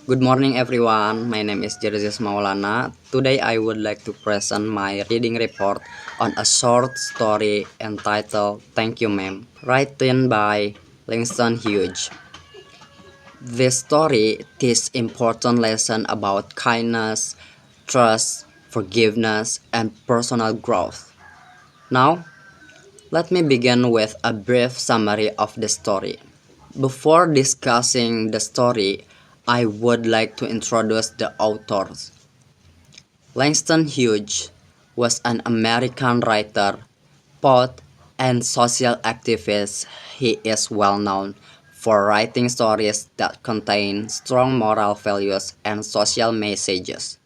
Good morning everyone, my name is Jerzis Maulana. Today I would like to present my reading report on a short story entitled Thank You Ma'am, written by Langston Hughes. This story teaches important lesson about kindness, trust, forgiveness, and personal growth. Now, let me begin with a brief summary of the story. Before discussing the story, I would like to introduce the authors. Langston Hughes was an American writer, poet, and social activist. He is well known for writing stories that contain strong moral values and social messages.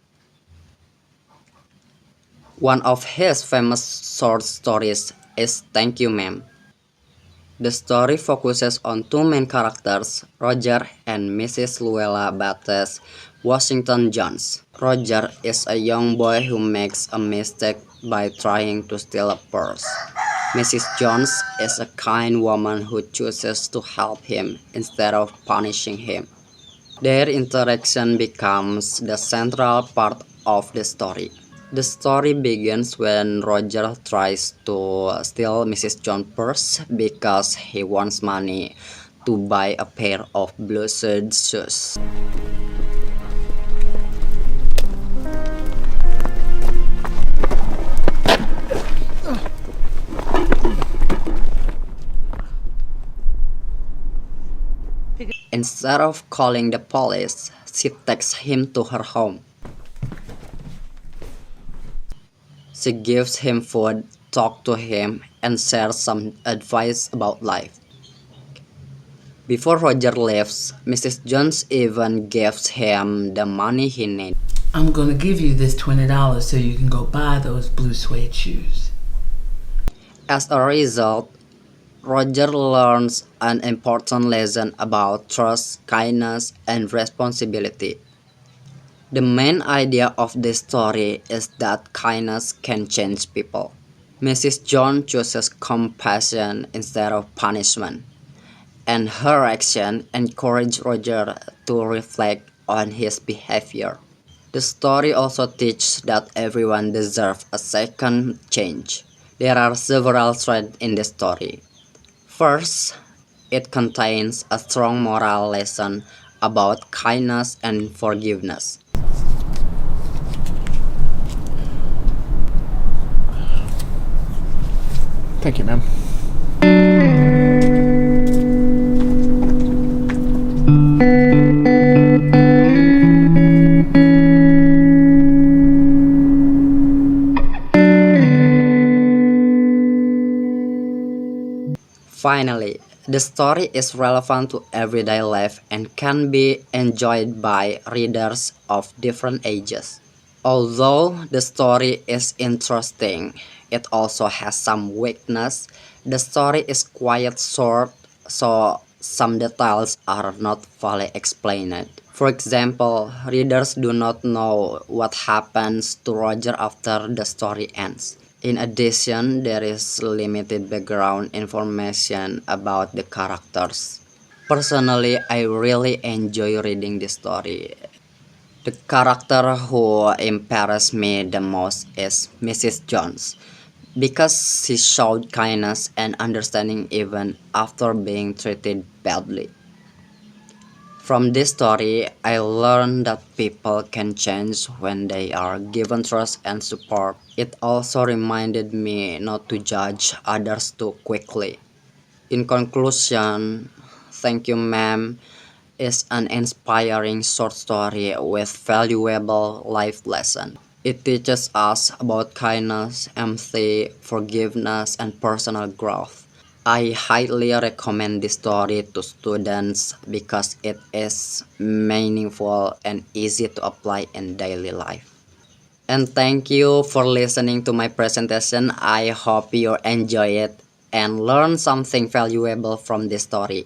One of his famous short stories is Thank You Ma'am. The story focuses on two main characters, Roger and Mrs. Luella Bates Washington Jones. Roger is a young boy who makes a mistake by trying to steal a purse. Mrs. Jones is a kind woman who chooses to help him instead of punishing him. Their interaction becomes the central part of the story. The story begins when Roger tries to steal Mrs. Jones' purse because he wants money to buy a pair of blue suede shoes. Instead of calling the police, she takes him to her home. She gives him food, talks to him, and shares some advice about life. Before Roger leaves, Mrs. Jones even gives him the money he needs. I'm gonna give you this $20 so you can go buy those blue suede shoes. As a result, Roger learns an important lesson about trust, kindness, and responsibility. The main idea of this story is that kindness can change people. Mrs. Jones chooses compassion instead of punishment, and her action encourages Roger to reflect on his behavior. The story also teaches that everyone deserves a second chance. There are several threads in the story. First, it contains a strong moral lesson about kindness and forgiveness. Thank you, ma'am. Finally, the story is relevant to everyday life and can be enjoyed by readers of different ages. Although the story is interesting, it also has some weakness. The story is quite short, so some details are not fully explained. For example, readers do not know what happens to Roger after the story ends. In addition, there is limited background information about the characters. Personally, I really enjoy reading this story. The character who impressed me the most is Mrs. Jones, because she showed kindness and understanding even after being treated badly. From this story, I learned that people can change when they are given trust and support. It also reminded me not to judge others too quickly. In conclusion, Thank You Ma'am is an inspiring short story with valuable life lessons. It teaches us about kindness, empathy, forgiveness, and personal growth. I highly recommend this story to students because it is meaningful and easy to apply in daily life. And thank you for listening to my presentation. I hope you enjoy it and learn something valuable from this story.